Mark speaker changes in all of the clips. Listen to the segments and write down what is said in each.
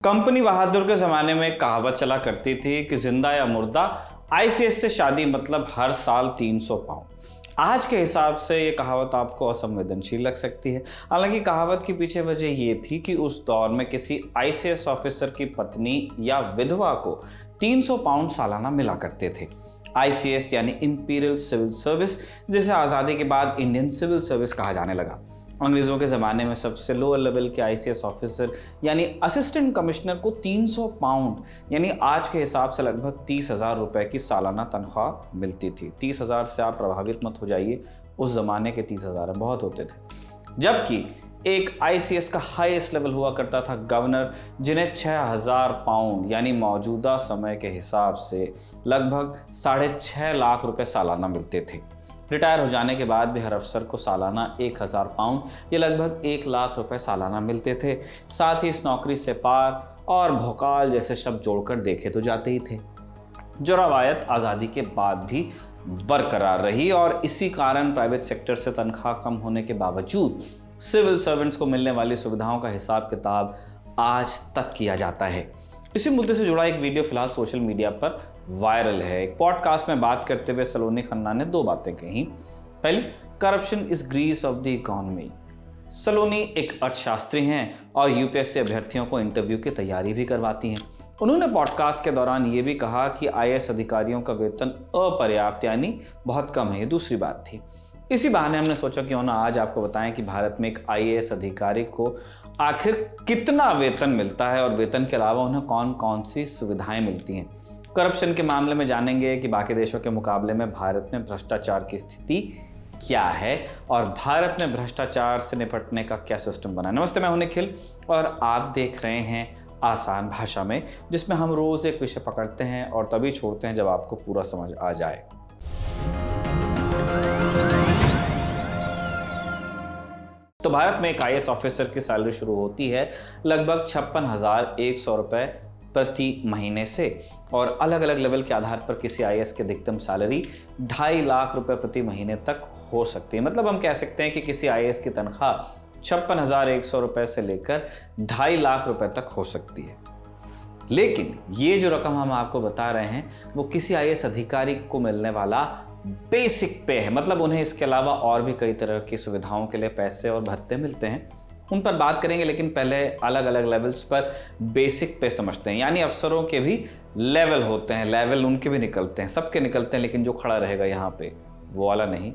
Speaker 1: Company बहादुर के ज़माने में कहावत चला करती थी कि जिंदा या मुर्दा, आईसीएस से शादी मतलब हर साल 300 पाउंड। आज के हिसाब से ये कहावत आपको असंवेदनशील लग सकती है। हालांकि कहावत की पीछे वजह ये थी कि उस दौर में किसी आईसीएस ऑफिसर की पत्नी या विधवा को 300 पाउंड सालाना मिला करते थे। आईसीएस यानी इंपीरियल सिविल सर्विस, जिसे आज़ादी के बाद इंडियन सिविल सर्विस कहा जाने लगा। अंग्रेज़ों के ज़माने में सबसे लोअर लेवल के आईसीएस ऑफिसर यानी असिस्टेंट कमिश्नर को 300 पाउंड यानी आज के हिसाब से लगभग 30,000 रुपये की सालाना तनख्वाह मिलती थी। 30,000 से आप प्रभावित मत हो जाइए, उस ज़माने के 30,000 बहुत होते थे। जबकि एक आईसीएस का हाईएस्ट लेवल हुआ करता था गवर्नर, जिन्हें 6,000 पाउंड यानी मौजूदा समय के हिसाब से लगभग 6.5 लाख रुपए सालाना मिलते थे। रिटायर हो जाने के बाद भी हर अफसर को सालाना 1,000 पाउंड या लगभग 1 लाख रुपए सालाना मिलते थे। साथ ही इस नौकरी से पार और भोकाल जैसे शब्द जोड़कर देखे तो जाते ही थे, जो रवायत आज़ादी के बाद भी बरकरार रही। और इसी कारण प्राइवेट सेक्टर से तनख्वाह कम होने के बावजूद सिविल सर्वेंट्स को मिलने वाली सुविधाओं का हिसाब किताब आज तक किया जाता है। इसी मुद्दे से जुड़ा एक वीडियो फिलहाल सोशल मीडिया पर वायरल है। एक पॉडकास्ट में बात करते हुए सलोनी खन्ना ने 2 बातें कही। पहली, corruption is grease of the economy. Saloni एक अर्थशास्त्री हैं और यूपीएससी अभ्यर्थियों को इंटरव्यू की तैयारी भी करवाती हैं। उन्होंने पॉडकास्ट के दौरान ये भी कहा कि आईएएस अधिकारियों का वेतन अपर्याप्त यानी बहुत कम है। ये दूसरी बात थी। इसी बहाने हमने सोचा क्यों ना आज आपको बताएं कि भारत में एक आईएएस अधिकारी को आखिर कितना वेतन मिलता है और वेतन के अलावा उन्हें कौन कौन सी सुविधाएं मिलती हैं। करप्शन के मामले में जानेंगे कि बाकी देशों के मुकाबले में भारत में भ्रष्टाचार की स्थिति क्या है और भारत में भ्रष्टाचार से निपटने का क्या सिस्टम बना है। नमस्ते, मैं हूं निखिल और आप देख रहे हैं आसान भाषा में, जिसमें हम रोज एक विषय पकड़ते हैं और तभी छोड़ते हैं जब आपको पूरा समझ आ जाए। तो भारत में एक आईएएस ऑफिसर की सैलरी शुरू होती है लगभग 56,100 रुपये प्रति महीने से और अलग अलग लेवल के आधार पर किसी आईएएस की अधिकतम सैलरी 2.5 लाख रुपए प्रति महीने तक हो सकती है। मतलब हम कह सकते हैं कि किसी आईएएस की तनख्वाह 56,100 रुपये से लेकर 2.5 लाख रुपए तक हो सकती है। लेकिन ये जो रकम हम आपको बता रहे हैं वो किसी आईएएस अधिकारी को मिलने वाला बेसिक पे है। मतलब उन्हें इसके अलावा और भी कई तरह की सुविधाओं के लिए पैसे और भत्ते मिलते हैं, उन पर बात करेंगे। लेकिन पहले अलग अलग लेवल्स पर बेसिक पे समझते हैं। यानी अफसरों के भी लेवल होते हैं, लेवल उनके भी निकलते हैं, सबके निकलते हैं, लेकिन जो खड़ा रहेगा यहाँ पे वो वाला नहीं।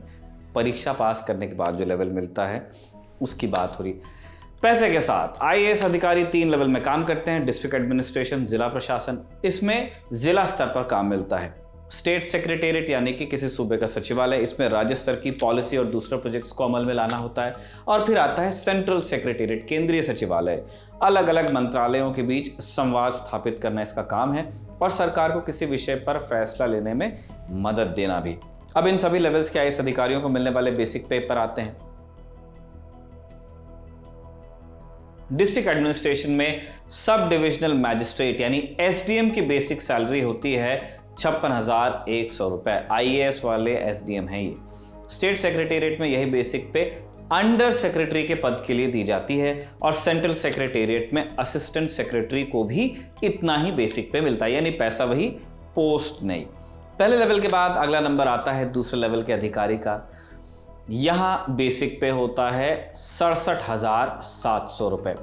Speaker 1: परीक्षा पास करने के बाद जो लेवल मिलता है उसकी बात हो रही। पैसे के साथ आईएएस अधिकारी 3 लेवल में काम करते हैं। डिस्ट्रिक्ट एडमिनिस्ट्रेशन, जिला प्रशासन, इसमें जिला स्तर पर काम मिलता है। स्टेट सेक्रेटेरिएट यानी कि किसी सूबे का सचिवालय, इसमें राज्य स्तर की पॉलिसी और दूसरे प्रोजेक्ट्स को अमल में लाना होता है। और फिर आता है सेंट्रल सेक्रेटेरिएट, केंद्रीय सचिवालय, अलग अलग मंत्रालयों के बीच संवाद स्थापित करना इसका काम है और सरकार को किसी विषय पर फैसला लेने में मदद देना भी। अब इन सभी लेवल्स के आईएएस अधिकारियों को मिलने वाले बेसिक पे पर आते हैं। डिस्ट्रिक्ट एडमिनिस्ट्रेशन में सब डिविजनल मैजिस्ट्रेट यानी एसडीएम की बेसिक सैलरी होती है 56,100 रुपए। आईएएस वाले एसडीएम हैं ये। स्टेट सेक्रेटेरिएट में यही बेसिक पे अंडर सेक्रेटरी के पद के लिए दी जाती है और सेंट्रल सेक्रेटेरिएट में असिस्टेंट सेक्रेटरी को भी इतना ही बेसिक पे मिलता है, यानी पैसा वही, पोस्ट नहीं। पहले लेवल के बाद अगला नंबर आता है दूसरे लेवल के अधिकारी का। यहाँ बेसिक पे होता है 67,700 रुपए।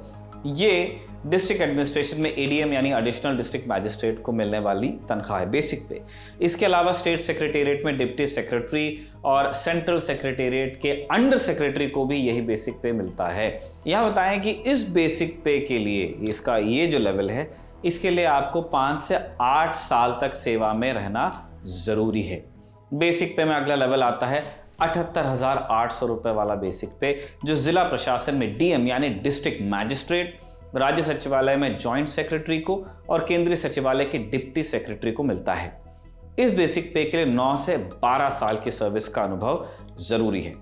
Speaker 1: ये डिस्ट्रिक्ट एडमिनिस्ट्रेशन में एडीएम यानी एडिशनल डिस्ट्रिक्ट मैजिस्ट्रेट को मिलने वाली तनख्वाह है बेसिक पे। इसके अलावा स्टेट सेक्रेटेरिएट में डिप्टी सेक्रेटरी और सेंट्रल सेक्रेटेरिएट के अंडर सेक्रेटरी को भी यही बेसिक पे मिलता है। यहाँ बताएं कि इस बेसिक पे के लिए इसका ये जो लेवल है, इसके लिए आपको 5 से 8 साल तक सेवा में रहना जरूरी है। बेसिक पे में अगला लेवल आता है 78,800 रुपए वाला बेसिक पे, जो जिला प्रशासन में डीएम यानी डिस्ट्रिक्ट मैजिस्ट्रेट, राज्य सचिवालय में जॉइंट सेक्रेटरी को और केंद्रीय सचिवालय के डिप्टी सेक्रेटरी को मिलता है। इस बेसिक पे के लिए 9 से 12 साल की सर्विस का अनुभव जरूरी है।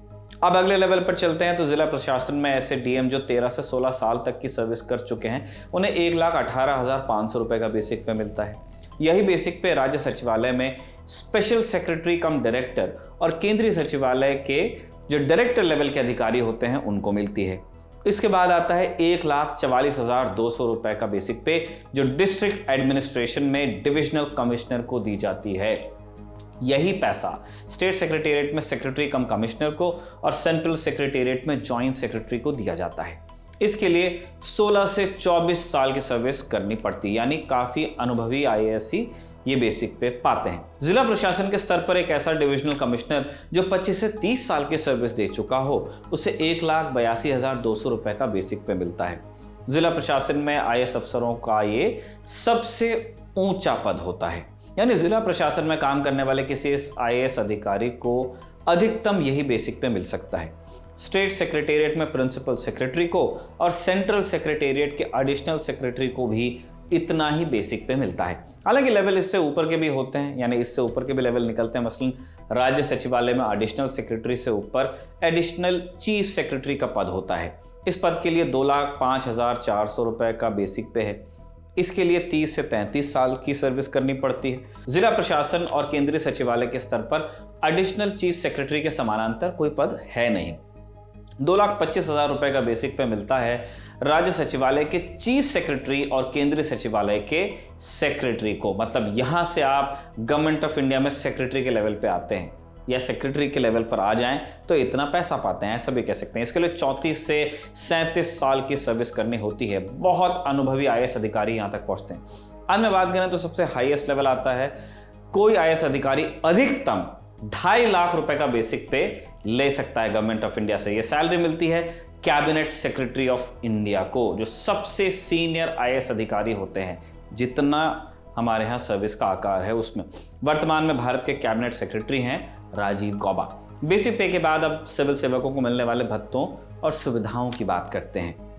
Speaker 1: अब अगले लेवल पर चलते हैं तो जिला प्रशासन में ऐसे डीएम जो 13 से 16 साल तक की सर्विस कर चुके हैं, उन्हें 1,18,500 रुपए का बेसिक पे मिलता है। यही बेसिक पे राज्य सचिवालय में स्पेशल सेक्रेटरी कम डायरेक्टर और केंद्रीय सचिवालय के जो डायरेक्टर लेवल के अधिकारी होते हैं उनको मिलती है। इसके बाद आता है 1,44,200 रुपए का बेसिक पे, जो डिस्ट्रिक्ट एडमिनिस्ट्रेशन में डिविजनल कमिश्नर को दी जाती है। यही पैसा स्टेट सेक्रेटेरिएट में सेक्रेटरी कम कमिश्नर को और सेंट्रल सेक्रेटेरिएट में जॉइंट सेक्रेटरी को दिया जाता है। इसके लिए 16 से 24 साल की सर्विस करनी पड़ती है, यानी काफी अनुभवी आईएएस ही ये बेसिक पे पाते हैं। जिला प्रशासन के स्तर पर एक ऐसा डिविजनल कमिश्नर जो 25 से 30 साल की सर्विस दे चुका हो, उसे 1,82,200 रुपए का बेसिक पे मिलता है। जिला प्रशासन में आईएएस अफसरों का ये सबसे ऊंचा पद होता है, यानी जिला प्रशासन में काम करने वाले किसी आईएएस अधिकारी को अधिकतम यही बेसिक पे मिल सकता है। स्टेट सेक्रेटेरिएट में प्रिंसिपल सेक्रेटरी को और सेंट्रल सेक्रेटेरिएट के एडिशनल सेक्रेटरी को भी इतना ही बेसिक पे मिलता है। हालांकि लेवल इससे ऊपर के भी होते हैं, यानी इससे ऊपर के भी लेवल निकलते हैं। मसलन राज्य सचिवालय में एडिशनल सेक्रेटरी से ऊपर एडिशनल चीफ सेक्रेटरी का पद होता है। इस पद के लिए 2,05,400 रुपए का बेसिक पे है। इसके लिए 30 से 33 साल की सर्विस करनी पड़ती है। जिला प्रशासन और केंद्रीय सचिवालय के स्तर पर एडिशनल चीफ सेक्रेटरी के समानांतर कोई पद है नहीं। 2,25,000 रुपए का बेसिक पे मिलता है राज्य सचिवालय के चीफ सेक्रेटरी और केंद्रीय सचिवालय के सेक्रेटरी को। मतलब यहां से आप गवर्नमेंट ऑफ इंडिया में सेक्रेटरी के लेवल पे आते हैं या सेक्रेटरी के लेवल पर आ जाएं तो इतना पैसा पाते हैं, ऐसा भी कह सकते हैं। इसके लिए 34 से 37 साल की सर्विस करनी होती है। बहुत अनुभवी आईएएस अधिकारी यहां तक पहुंचते हैं। आज में बात करें तो सबसे हाईएस्ट लेवल आता है, कोई आईएएस अधिकारी अधिकतम 2.5 लाख रुपए का बेसिक पे ले सकता है गवर्नमेंट ऑफ इंडिया से। यह सैलरी मिलती है कैबिनेट सेक्रेटरी ऑफ इंडिया को, जो सबसे सीनियर आईएएस अधिकारी होते हैं। जितना हमारे यहाँ सर्विस का आकार है उसमें वर्तमान में भारत के कैबिनेट सेक्रेटरी हैं राजीव गौबा। बेसिक पे के बाद अब सिविल सेवकों को मिलने वाले भत्तों और सुविधाओं की बात करते हैं।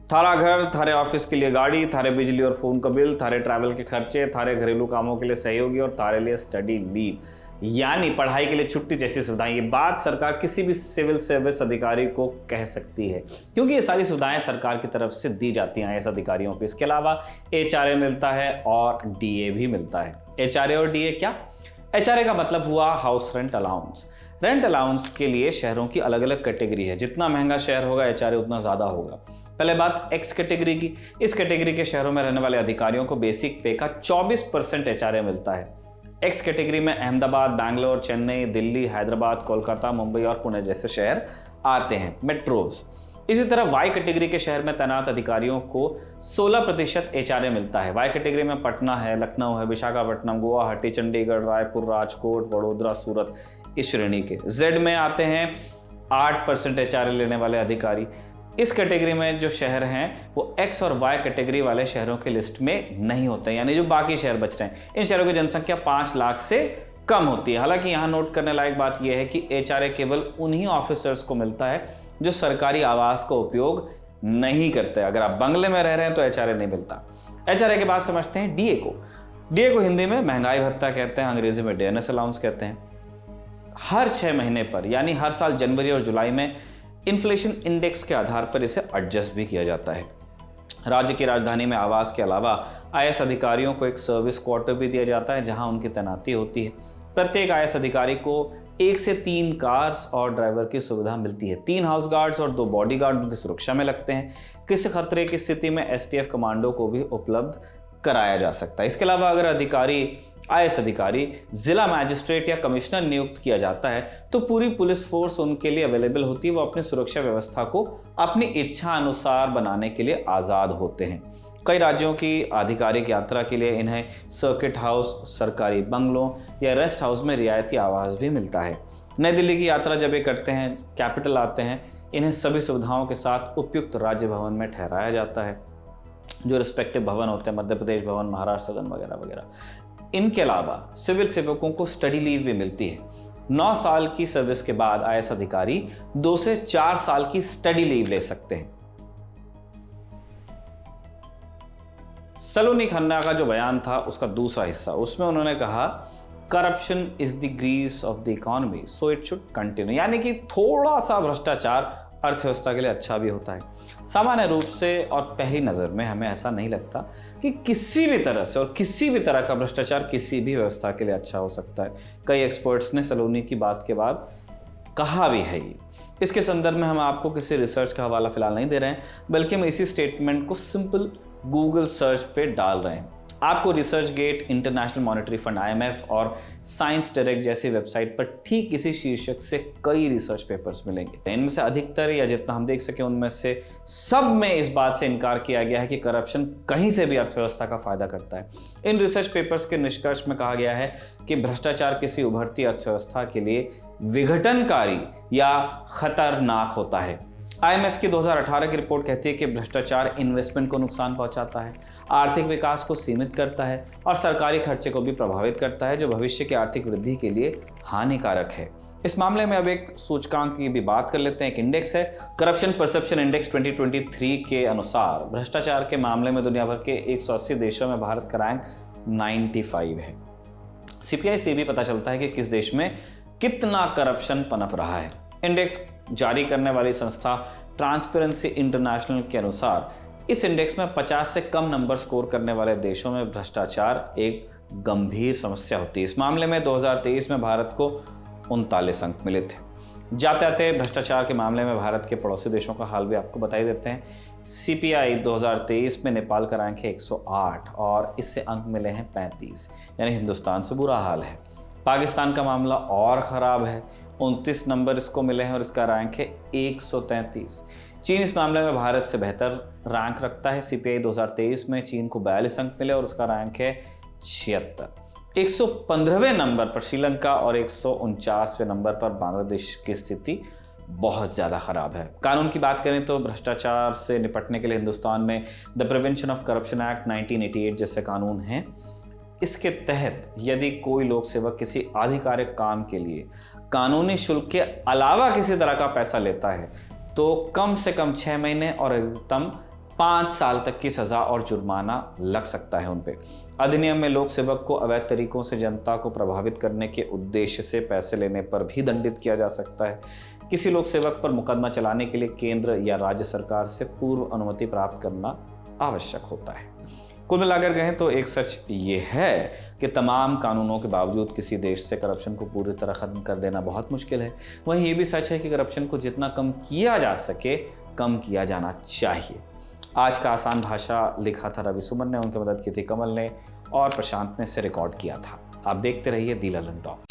Speaker 1: थारा घर, थारे ऑफिस के लिए गाड़ी, थारे बिजली और फोन का बिल, थारे ट्रैवल के खर्चे, थारे घरेलू कामों के लिए सहयोगी और थारे लिए स्टडी लीव, यानी पढ़ाई के लिए छुट्टी जैसी सुविधाएं। ये बात सरकार किसी भी सिविल सर्विस अधिकारी को कह सकती है, क्योंकि ये सारी सुविधाएं सरकार की तरफ से दी जाती हैं आईएएस अधिकारियों को। इसके अलावा एचआरए मिलता है और डीए भी मिलता है। एचआरए और डीए क्या? एचआरए का मतलब हुआ house rent allowance. Rent allowance के लिए शहरों की अलग अलग कैटेगरी है। जितना महंगा शहर होगा एचआरए उतना ज्यादा होगा। पहले बात एक्स कैटेगरी की। इस कैटेगरी के शहरों में रहने वाले अधिकारियों को बेसिक पे का 24% एचआरए मिलता है। एक्स कैटेगरी में अहमदाबाद, बैंगलोर, चेन्नई, दिल्ली, हैदराबाद, कोलकाता, मुंबई और पुणे जैसे शहर आते हैं, मेट्रोज। इसी तरह वाई कैटेगरी के शहर में तैनात अधिकारियों को 16% एचआरए मिलता है। वाई कैटेगरी में पटना है, लखनऊ है, विशाखापट्टनम, गुवाहाटी, चंडीगढ़, रायपुर, राजकोट, वडोदरा, सूरत इस श्रेणी के। जेड में आते हैं 8% एचआरए लेने वाले अधिकारी। इस कैटेगरी में जो शहर हैं वो एक्स और वाई कैटेगरी वाले शहरों की लिस्ट में नहीं होते, यानी जो बाकी शहर बच रहे हैं। इन शहरों की जनसंख्या 5 लाख से कम होती है। हालांकि यहाँ नोट करने लायक बात यह है कि एचआरए केवल उन्हीं ऑफिसर्स को मिलता है जो सरकारी आवास का उपयोग नहीं करते। अगर आप बंगले में रह रहे हैं तो एचआरए नहीं मिलता। एचआरए के बाद समझते हैं डीए को। डीए को हिंदी में महंगाई भत्ता कहते हैं, अंग्रेजी में डेयरनेस अलाउंस कहते हैं। हर 6 महीने पर, यानी हर साल जनवरी और जुलाई में इन्फ्लेशन इंडेक्स के आधार पर इसे एडजस्ट भी किया जाता है। राज्य की राजधानी में आवास के अलावा आईएएस अधिकारियों को एक सर्विस क्वार्टर भी दिया जाता है, जहां उनकी तैनाती होती है। प्रत्येक आईएएस अधिकारी को 1 से 3 कार्स और ड्राइवर की सुविधा मिलती है। 3 हाउस गार्ड्स और 2 बॉडीगार्ड उनकी सुरक्षा में लगते हैं। किसी खतरे की स्थिति में एसटीएफ कमांडो को भी उपलब्ध कराया जा सकता है। इसके अलावा अगर आईएएस अधिकारी जिला मैजिस्ट्रेट या कमिश्नर नियुक्त किया जाता है तो पूरी पुलिस फोर्स उनके लिए अवेलेबल होती है। वो अपनी सुरक्षा व्यवस्था को अपनी इच्छा अनुसार बनाने के लिए आज़ाद होते हैं। कई राज्यों की आधिकारिक यात्रा के लिए इन्हें सर्किट हाउस, सरकारी बंगलों या रेस्ट हाउस में रियायती आवास भी मिलता है। नई दिल्ली की यात्रा जब ये करते हैं, कैपिटल आते हैं, इन्हें सभी सुविधाओं के साथ उपयुक्त राज्य भवन में ठहराया जाता है। जो रिस्पेक्टिव भवन होते हैं, मध्य प्रदेश भवन, महाराष्ट्र सदन वगैरह वगैरह। इनके अलावा सिविल सेवकों को स्टडी लीव भी मिलती है। 9 साल की सर्विस के बाद आईएएस अधिकारी 2 से 4 साल की स्टडी लीव ले सकते हैं। सलोनी खन्ना का जो बयान था उसका दूसरा हिस्सा, उसमें उन्होंने कहा corruption is the grease of the economy so it should continue, यानी कि थोड़ा सा भ्रष्टाचार अर्थव्यवस्था के लिए अच्छा भी होता है। सामान्य रूप से और पहली नज़र में हमें ऐसा नहीं लगता कि किसी भी तरह से और किसी भी तरह का भ्रष्टाचार किसी भी व्यवस्था के लिए अच्छा हो सकता है। कई एक्सपर्ट्स ने सलोनी की बात के बाद कहा भी है ये। इसके संदर्भ में हम आपको किसी रिसर्च का हवाला फिलहाल नहीं दे रहे हैं, बल्कि हम इसी स्टेटमेंट को सिंपल गूगल सर्च पे डाल रहे हैं। आपको research gate, international monetary fund IMF और साइंस डायरेक्ट जैसी वेबसाइट पर ठीक इसी शीर्षक से कई रिसर्च पेपर्स मिलेंगे। इनमें से अधिकतर, या जितना हम देख सके उनमें से सब में इस बात से इनकार किया गया है कि करप्शन कहीं से भी अर्थव्यवस्था का फायदा करता है। इन रिसर्च पेपर्स के निष्कर्ष में कहा गया है कि भ्रष्टाचार किसी उभरती अर्थव्यवस्था के लिए विघटनकारी या खतरनाक होता है। IMF की 2018 की रिपोर्ट कहती है कि भ्रष्टाचार इन्वेस्टमेंट को नुकसान पहुंचाता है, आर्थिक विकास को सीमित करता है और सरकारी खर्चे को भी प्रभावित करता है, जो भविष्य की आर्थिक वृद्धि के लिए हानिकारक है। इस मामले में अब एक सूचकांक की भी बात कर लेते हैं। एक इंडेक्स है, करप्शन परसेप्शन इंडेक्स 2023 के अनुसार भ्रष्टाचार के मामले में दुनिया भर के 180 देशों में भारत का रैंक 95 है। CPI से भी पता चलता है कि किस देश में कितना करप्शन पनप रहा है। इंडेक्स जारी करने वाली संस्था ट्रांसपेरेंसी इंटरनेशनल के अनुसार इस इंडेक्स में 50 से कम नंबर स्कोर करने वाले देशों में भ्रष्टाचार एक गंभीर समस्या होती है। इस मामले में 2023 में भारत को 39 अंक मिले थे। जाते आते भ्रष्टाचार के मामले में भारत के पड़ोसी देशों का हाल भी आपको बता ही देते हैं। CPI 2023 में नेपाल का रैंक है 108 और इससे अंक मिले हैं 35, यानी हिंदुस्तान से बुरा हाल है। पाकिस्तान का मामला और ख़राब है, 29 नंबर इसको मिले हैं और इसका रैंक है 133। चीन इस मामले में भारत से बेहतर रैंक रखता है। CPI 2023 में चीन को 42 अंक मिले और उसका रैंक है 76। 115वें नंबर पर श्रीलंका और 149वें नंबर पर बांग्लादेश की स्थिति बहुत ज़्यादा ख़राब है। कानून की बात करें तो भ्रष्टाचार से निपटने के लिए हिंदुस्तान में the prevention of corruption act 1988 जैसे कानून हैं। इसके तहत यदि कोई लोक सेवक किसी आधिकारिक काम के लिए कानूनी शुल्क के अलावा किसी तरह का पैसा लेता है तो कम से कम 6 महीने और अधिकतम 5 साल तक की सज़ा और जुर्माना लग सकता है उन पे। अधिनियम में लोक सेवक को अवैध तरीकों से जनता को प्रभावित करने के उद्देश्य से पैसे लेने पर भी दंडित किया जा सकता है। किसी लोक सेवक पर मुकदमा चलाने के लिए केंद्र या राज्य सरकार से पूर्व अनुमति प्राप्त करना आवश्यक होता है। कुल मिलाकर कहें तो एक सच ये है कि तमाम कानूनों के बावजूद किसी देश से करप्शन को पूरी तरह ख़त्म कर देना बहुत मुश्किल है। वहीं ये भी सच है कि करप्शन को जितना कम किया जा सके कम किया जाना चाहिए। आज का आसान भाषा लिखा था रवि सुमन ने, उनकी मदद की थी कमल ने और प्रशांत ने इसे रिकॉर्ड किया था। आप देखते रहिए दी ललन टॉक।